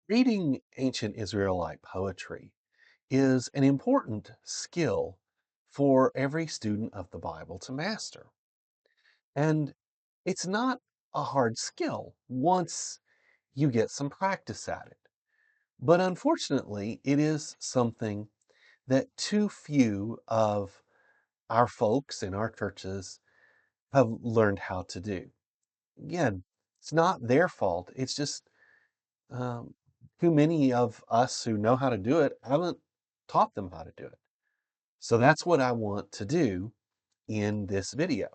Reading ancient Israelite poetry is an important skill for every student of the Bible to master. And it's not a hard skill once you get some practice at it. But unfortunately, it is something that too few of our folks in our churches have learned how to do. Again, it's not their fault. It's just um, too many of us who know how to do it haven't taught them how to do it. So that's what I want to do in this video.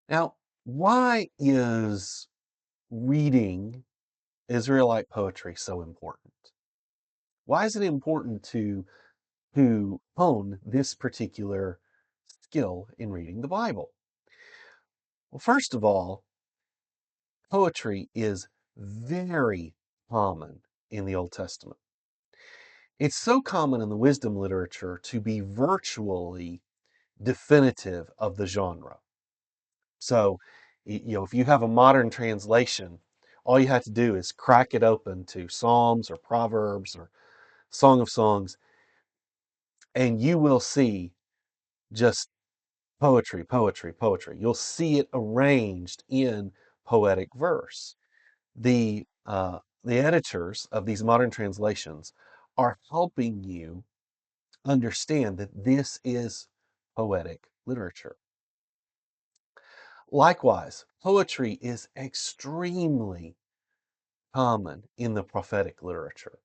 Now, why is reading Israelite poetry so important? Why is it important to hone this particular skill in reading the Bible? Well, first of all, poetry is very common in the Old Testament. It's so common in the wisdom literature to be virtually definitive of the genre. So, if you have a modern translation, all you have to do is crack it open to Psalms or Proverbs or Song of Songs, and you will see just poetry, poetry, poetry. You'll see it arranged in poetic verse. The editors of these modern translations are helping you understand that this is poetic literature. Likewise, poetry is extremely common in the prophetic literature.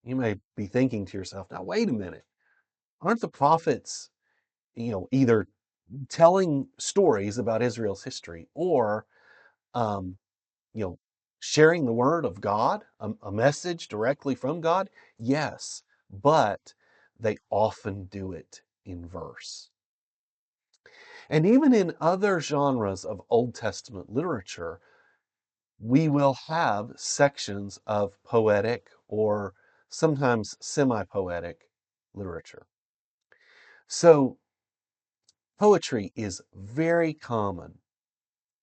You may be thinking to yourself, now wait a minute, aren't the prophets, either telling stories about Israel's history or um, you know, sharing the word of God, a message directly from God? Yes, but they often do it in verse. And even in other genres of Old Testament literature, we will have sections of poetic or sometimes semi poetic literature. So, poetry is very common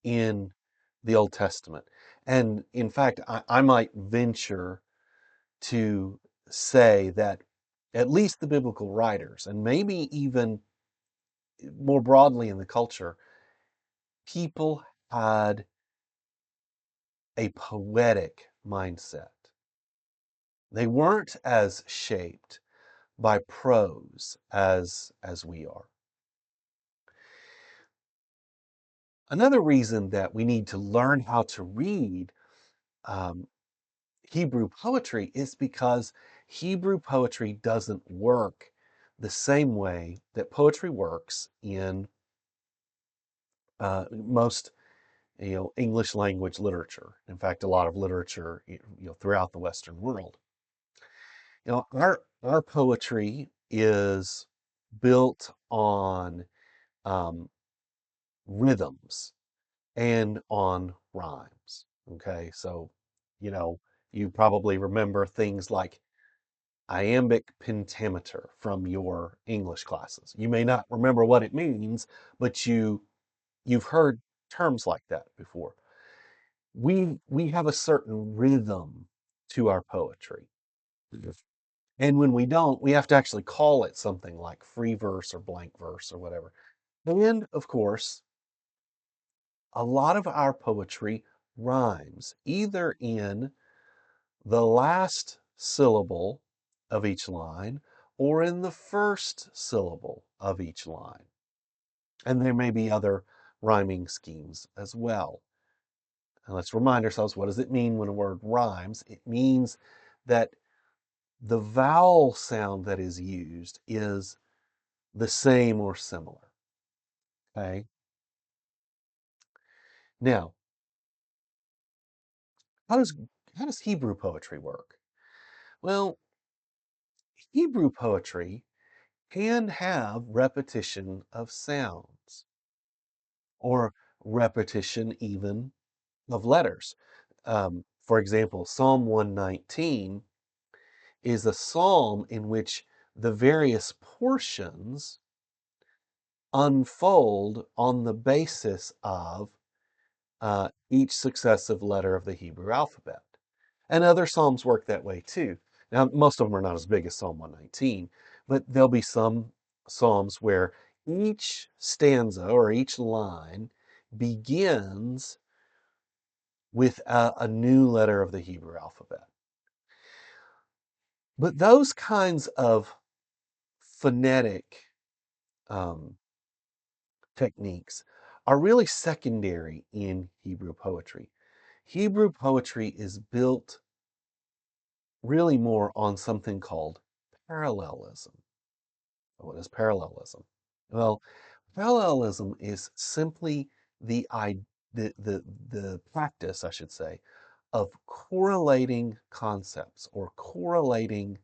in the Old Testament. And in fact, I might venture to say that at least the biblical writers, and maybe even more broadly in the culture, people had a poetic mindset. They weren't as shaped by prose as we are. Another reason that we need to learn how to read um, Hebrew poetry is because Hebrew poetry doesn't work the same way that poetry works in most English language literature. In fact, a lot of literature throughout the Western world. Our poetry is built on um, rhythms and on rhymes. Okay, so you know you probably remember things like iambic pentameter from your English classes. You may not remember what it means, but you've heard terms like that before. We have a certain rhythm to our poetry. And when we don't, we have to actually call it something like free verse or blank verse or whatever. And of course, a lot of our poetry rhymes either in the last syllable of each line or in the first syllable of each line. And there may be other rhyming schemes as well. And let's remind ourselves, what does it mean when a word rhymes? It means that the vowel sound that is used is the same or similar. Okay. Now, how does how does Hebrew poetry work? Well, Hebrew poetry can have repetition of sounds or repetition even of letters. For example, Psalm 119 is a psalm in which the various portions unfold on the basis of each successive letter of the Hebrew alphabet. And other psalms work that way too. Now, most of them are not as big as Psalm 119, but there'll be some psalms where each stanza or each line begins with a new letter of the Hebrew alphabet. But those kinds of phonetic um, techniques are really secondary in Hebrew poetry. Hebrew poetry is built really more on something called parallelism. What is parallelism? Well, parallelism is simply the the practice, I should say, of correlating concepts or correlating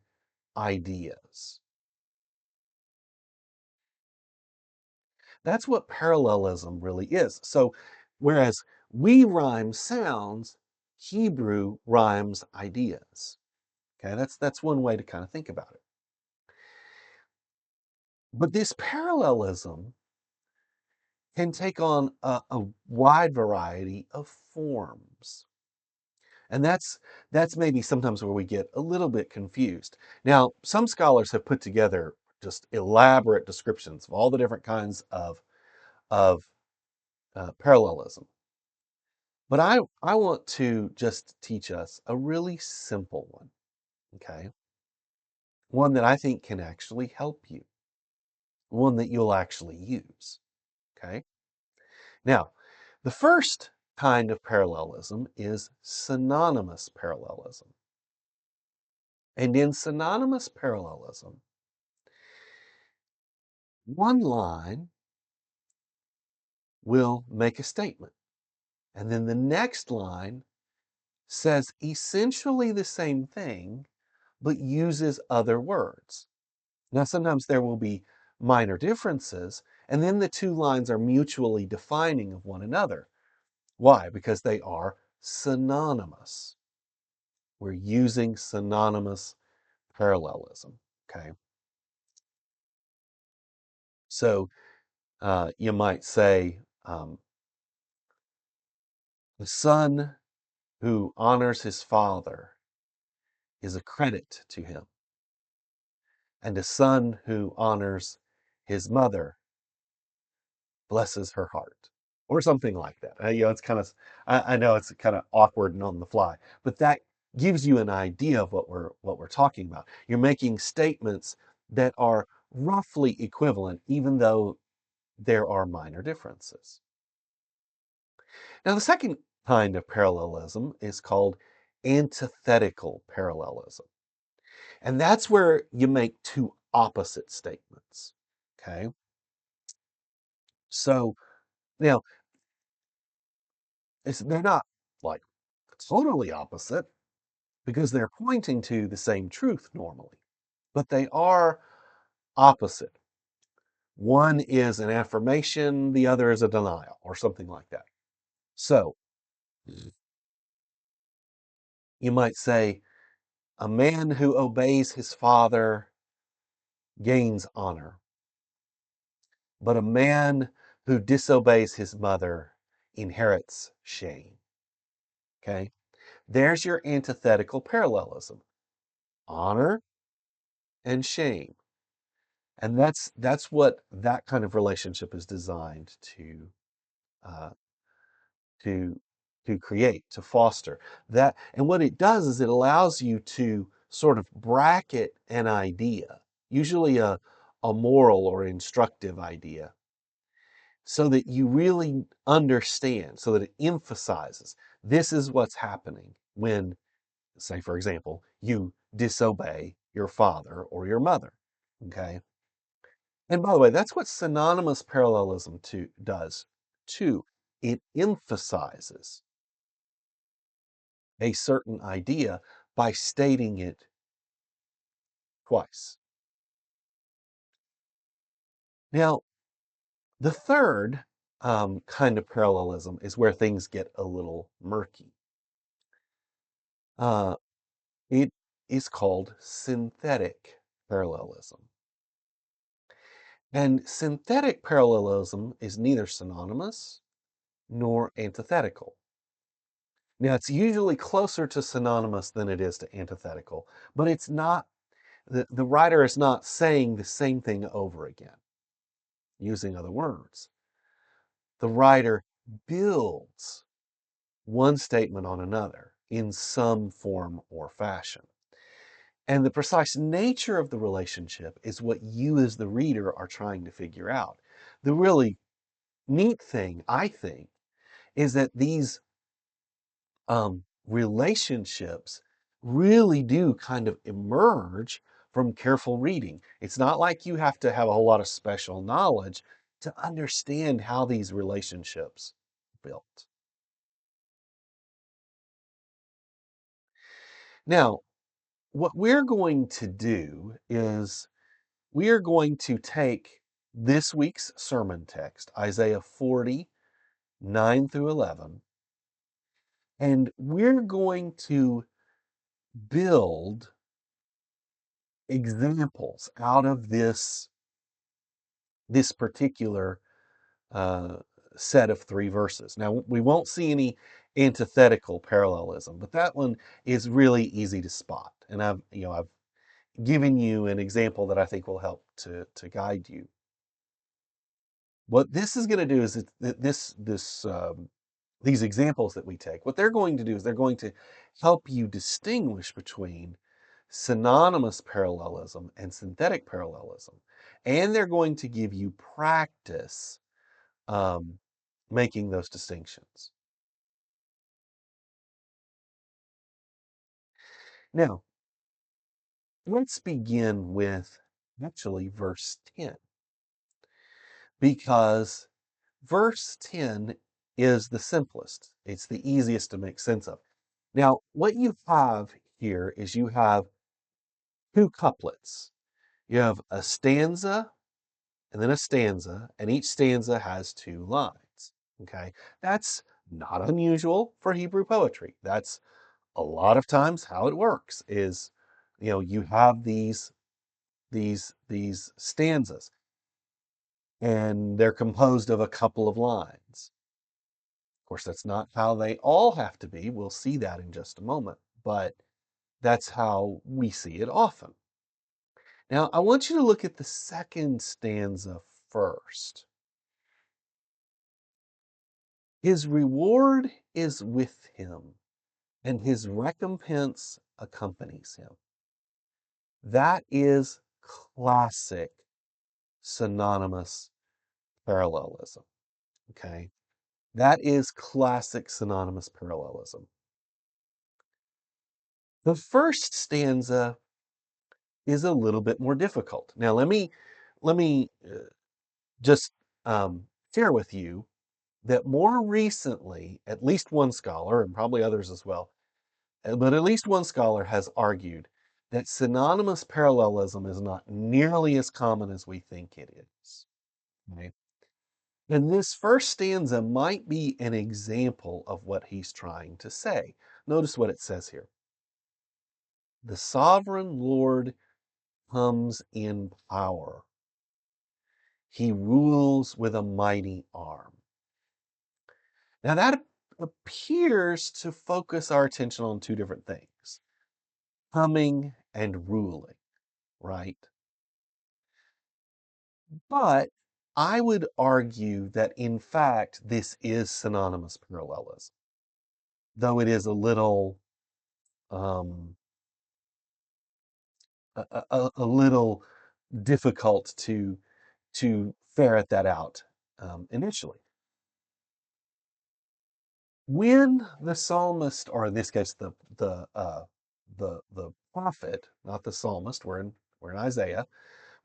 ideas. That's what parallelism really is. So, whereas we rhyme sounds, Hebrew rhymes ideas. Okay, that's one way to kind of think about it. But this parallelism can take on a wide variety of forms. And that's maybe sometimes where we get a little bit confused. Now, some scholars have put together just elaborate descriptions of all the different kinds of parallelism. But I want to just teach us a really simple one, okay? One that I think can actually help you, one that you'll actually use, okay? Now, the first kind of parallelism is synonymous parallelism. And in synonymous parallelism, one line will make a statement, and then the next line says essentially the same thing, but uses other words. Now, sometimes there will be minor differences, and then the two lines are mutually defining of one another. Why? Because they are synonymous. We're using synonymous parallelism. Okay. So you might say, the son who honors his father is a credit to him, and a son who honors his mother blesses her heart, or something like that. It's kind of, I know it's kind of awkward and on the fly, but that gives you an idea of what we're talking about. You're making statements that are roughly equivalent, even though there are minor differences. Now, the second kind of parallelism is called antithetical parallelism. And that's where you make two opposite statements. Okay. So now they're not like totally opposite because they're pointing to the same truth normally, but they are opposite. One is an affirmation, the other is a denial, or something like that. So you might say, a man who obeys his father gains honor, but a man who disobeys his mother inherits shame. Okay. There's your antithetical parallelism. Honor and shame. And that's what that kind of relationship is designed uh, to to create, to foster. That and what it does is it allows you to sort of bracket an idea, usually a moral or instructive idea, so that you really understand, so that it emphasizes this is what's happening when, say, for example, you disobey your father or your mother. Okay. And by the way, that's what synonymous parallelism does too. It emphasizes a certain idea by stating it twice. Now, the third kind of parallelism is where things get a little murky. Uh, it is called synthetic parallelism. And synthetic parallelism is neither synonymous nor antithetical. Now, it's usually closer to synonymous than it is to antithetical, but it's not, the writer is not saying the same thing over again, using other words. The writer builds one statement on another in some form or fashion. And the precise nature of the relationship is what you as the reader are trying to figure out. The really neat thing, I think, is that these relationships really do kind of emerge from careful reading. It's not like you have to have a whole lot of special knowledge to understand how these relationships built. Now, what we're going to do is we are going to take this week's sermon text, Isaiah 40, 9 through 11, and we're going to build examples out of this particular uh, set of three verses. Now, we won't see any antithetical parallelism, but that one is really easy to spot. And I've given you an example that I think will help to guide you. What this is going to do is these examples that we take, what they're going to do is they're going to help you distinguish between synonymous parallelism and synthetic parallelism. And they're going to give you practice um, making those distinctions. Now, let's begin with actually verse 10, because verse 10 is the simplest. It's the easiest to make sense of. Now, what you have here is you have two couplets. You have a stanza and then a stanza, and each stanza has two lines. Okay, that's not unusual for Hebrew poetry. That's a lot of times how it works is, you have these stanzas, and they're composed of a couple of lines. Of course, that's not how they all have to be. We'll see that in just a moment, but that's how we see it often. Now, I want you to look at the second stanza first. His reward is with him, and his recompense accompanies him. That is classic synonymous parallelism. Okay. That is classic synonymous parallelism. The first stanza is a little bit more difficult. Now, let me just share with you that more recently, at least one scholar, and probably others as well, but at least one scholar has argued that synonymous parallelism is not nearly as common as we think it is. Okay? And this first stanza might be an example of what he's trying to say. Notice what it says here. The sovereign Lord comes in power. He rules with a mighty arm. Now that appears to focus our attention on two different things, coming and ruling, right? But I would argue that in fact, this is synonymous parallelism, though it is a little, um, a little difficult to ferret that out initially. When the psalmist, or in this case, the prophet, not the psalmist, we're in Isaiah.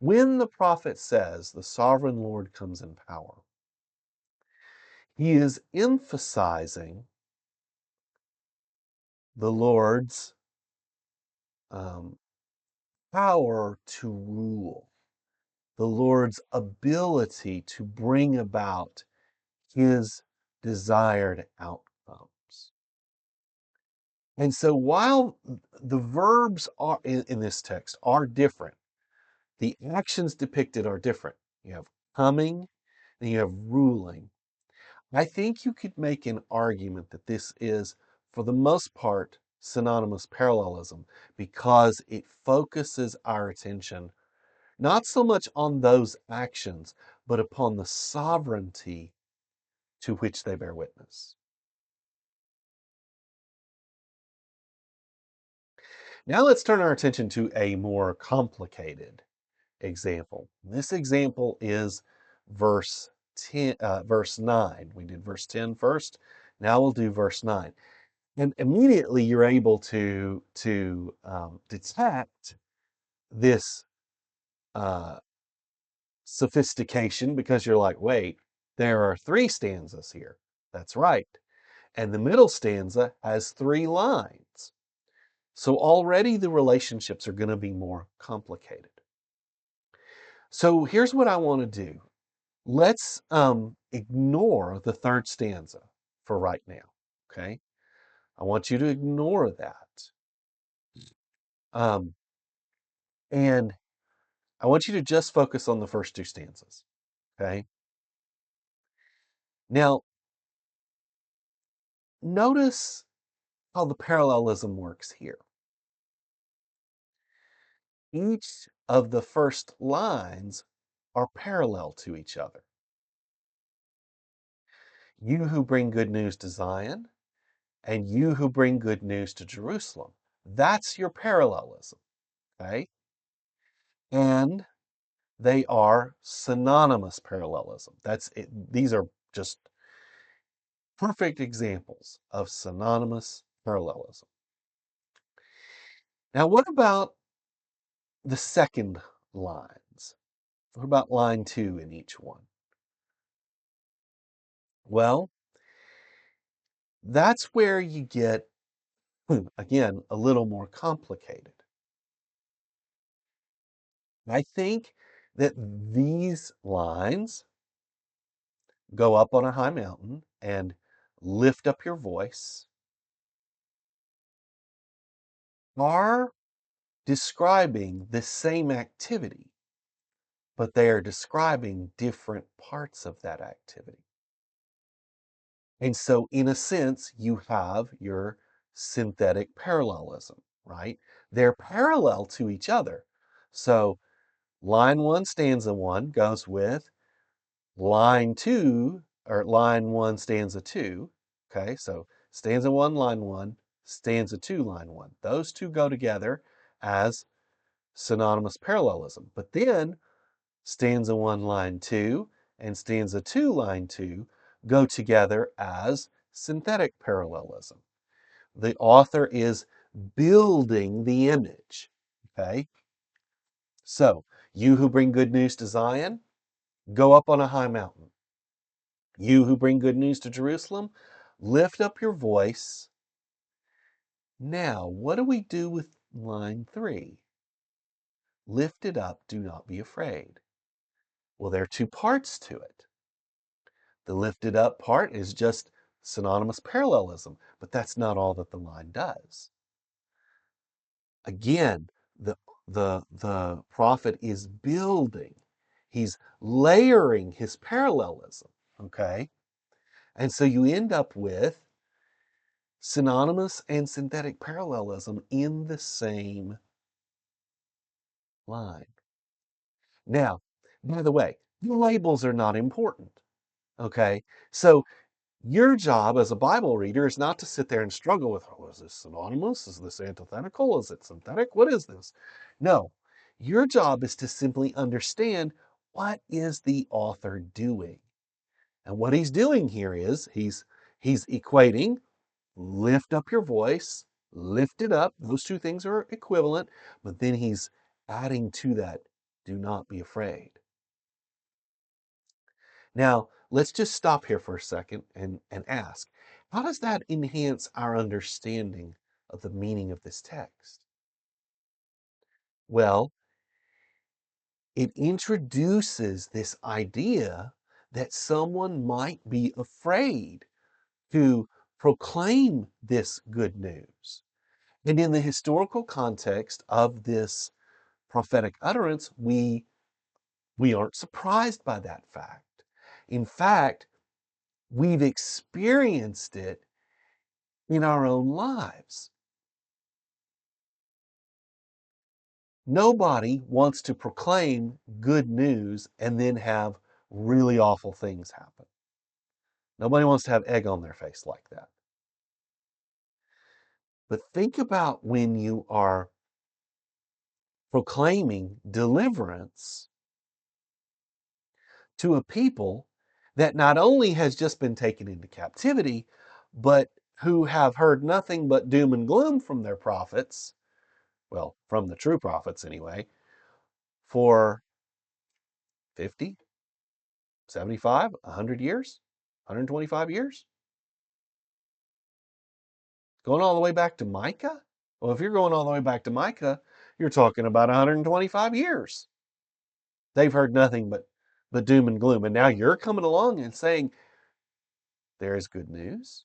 When the prophet says the sovereign Lord comes in power, he is emphasizing the Lord's um, power to rule, the Lord's ability to bring about his desired outcomes. And so while the verbs are in this text are different, the actions depicted are different. You have coming and you have ruling. I think you could make an argument that this is, for the most part, synonymous parallelism because it focuses our attention not so much on those actions, but upon the sovereignty to which they bear witness. Now let's turn our attention to a more complicated example. This example is verse 10, verse 9. We did verse 10 first. Now we'll do verse 9. And immediately you're able to detect this uh, sophistication because you're like, wait, there are three stanzas here. That's right. And the middle stanza has three lines. So already the relationships are going to be more complicated. So here's what I want to do. Let's ignore the third stanza for right now. Okay. I want you to ignore that. Um, and I want you to just focus on the first two stanzas. Okay. Now, notice how the parallelism works here. Each of the first lines are parallel to each other. You who bring good news to Zion, and you who bring good news to Jerusalem. That's your parallelism, okay? And they are synonymous parallelism. That's it. These are just perfect examples of synonymous parallelism. Now, what about the second lines? What about line 2 in each one? Well, that's where you get, again, a little more complicated. I think that these lines go up on a high mountain and lift up your voice are describing the same activity, but they are describing different parts of that activity. And so, in a sense, you have your synthetic parallelism, right? They're parallel to each other. So, line 1, stanza 1 goes with line 2, or line 1, stanza 2. Okay, so stanza 1, line 1, stanza 2, line 1. Those two go together as synonymous parallelism. But then stanza 1, line 2, and stanza 2, line 2 go together as synthetic parallelism. The author is building the image. Okay, so you who bring good news to Zion, go up on a high mountain. You who bring good news to Jerusalem, lift up your voice. Now, what do we do with line 3? Lift it up, do not be afraid. Well, there are two parts to it. The lifted up part is just synonymous parallelism, but that's not all that the line does. Again, the prophet is building. He's layering his parallelism, okay? And so you end up with synonymous and synthetic parallelism in the same line. Now, by the way, the labels are not important, okay? So your job as a Bible reader is not to sit there and struggle with, oh, is this synonymous? Is this antithetical? Is it synthetic? What is this? No, your job is to simply understand what is the author doing. And what he's doing here is he's equating lift up your voice, lift it up. Those two things are equivalent, but then he's adding to that, do not be afraid. Now, let's just stop here for a second and ask, how does that enhance our understanding of the meaning of this text? Well, it introduces this idea that someone might be afraid to proclaim this good news. And in the historical context of this prophetic utterance, we aren't surprised by that fact. In fact, We've experienced it in our own lives. Nobody wants to proclaim good news and then have really awful things happen. Nobody wants to have egg on their face like that. But think about when you are proclaiming deliverance to a people that not only has just been taken into captivity, but who have heard nothing but doom and gloom from their prophets, well, from the true prophets anyway, for 50, 75, 100 years, 125 years, going all the way back to Micah. Well, if you're going all the way back to Micah, you're talking about 125 years. They've heard nothing but doom and gloom. And now you're coming along and saying, there is good news.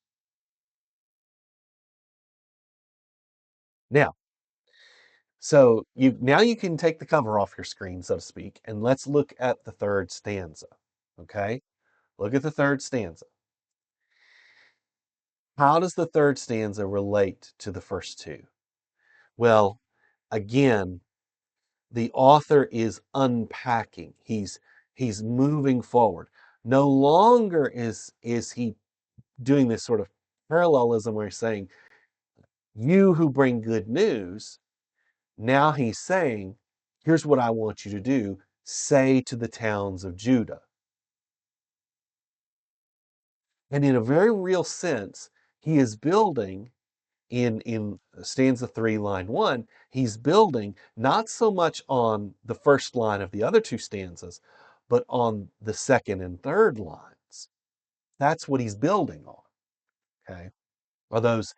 Now, so you can take the cover off your screen, so to speak, and let's look at the third stanza. Okay? Look at the third stanza. How does the third stanza relate to the first two? Well, again, the author is unpacking. He's moving forward. No longer is he doing this sort of parallelism where he's saying, you who bring good news. Now he's saying, here's what I want you to do. Say to the towns of Judah. And in a very real sense, he is building in stanza 3, line 1, he's building not so much on the first line of the other two stanzas, but on the second and third lines. That's what he's building on, okay? Are those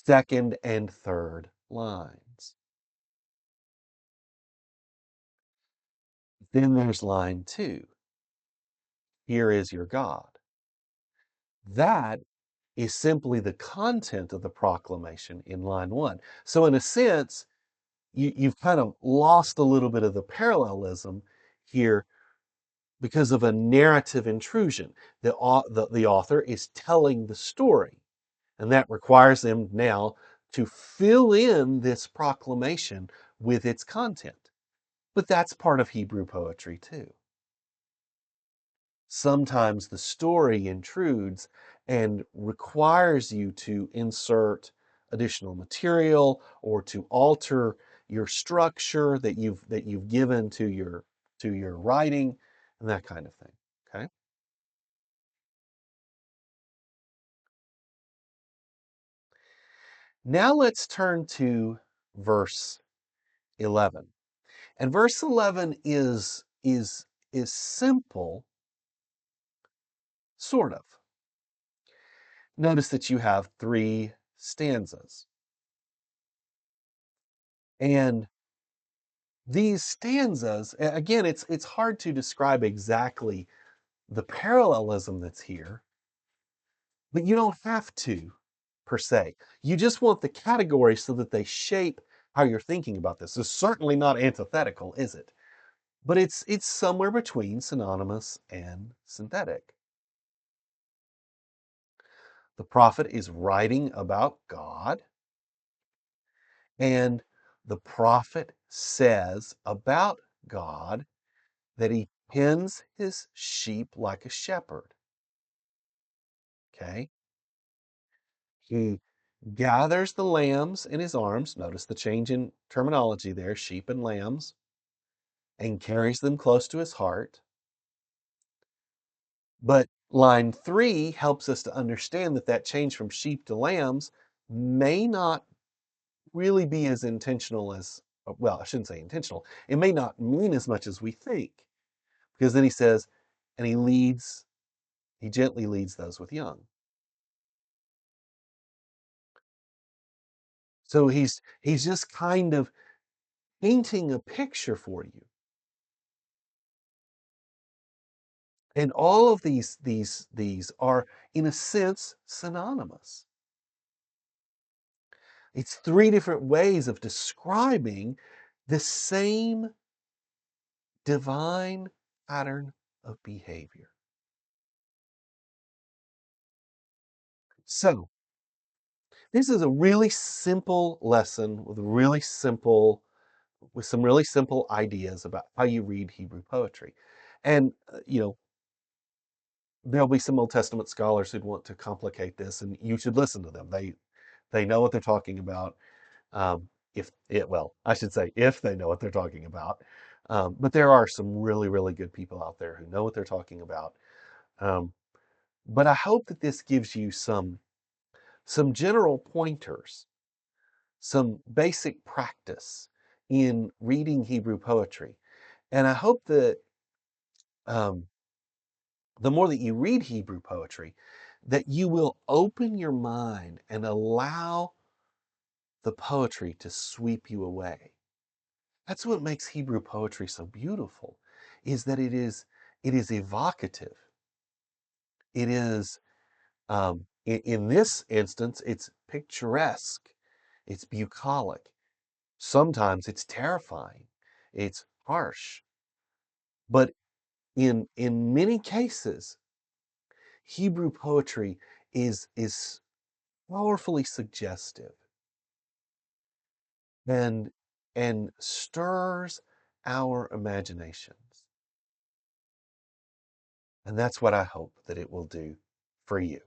second and third lines. Then there's line 2. Here is your God. That is simply the content of the proclamation in line 1. So in a sense, you've kind of lost a little bit of the parallelism here because of a narrative intrusion. The author is telling the story, and that requires them now to fill in this proclamation with its content. But that's part of Hebrew poetry too. Sometimes the story intrudes and requires you to insert additional material or to alter your structure that you've given to your writing and that kind of thing. Okay? Now let's turn to verse 11. And verse 11 is simple, sort of. Notice that you have 3 stanzas. And these stanzas, again, it's hard to describe exactly the parallelism that's here, but you don't have to, per se. You just want the categories so that they shape how you're thinking about this. It's certainly not antithetical, is it? But it's somewhere between synonymous and synthetic. The prophet is writing about God, and the prophet says about God that he tends his sheep like a shepherd. Okay? He gathers the lambs in his arms. Notice the change in terminology there, sheep and lambs, and carries them close to his heart. But line 3 helps us to understand that that change from sheep to lambs may not really be as intentional as, well, I shouldn't say intentional. It may not mean as much as we think. Because then he says, and he gently leads those with young. So he's just kind of painting a picture for you. And all of these are, in a sense, synonymous. It's 3 different ways of describing the same divine pattern of behavior. So, this is a really simple lesson with some really simple ideas about how you read Hebrew poetry. And there'll be some Old Testament scholars who'd want to complicate this, and you should listen to them. They know what they're talking about. If it well, I should say if they know what they're talking about. But there are some really, really good people out there who know what they're talking about. Um, but I hope that this gives you some general pointers, some basic practice in reading Hebrew poetry. And I hope that um, the more that you read Hebrew poetry, that you will open your mind and allow the poetry to sweep you away. That's what makes Hebrew poetry so beautiful, is that it is evocative. It is in this instance, it's picturesque, it's bucolic. Sometimes it's terrifying, it's harsh. But in many cases, Hebrew poetry is powerfully suggestive and and stirs our imaginations. And that's what I hope that it will do for you.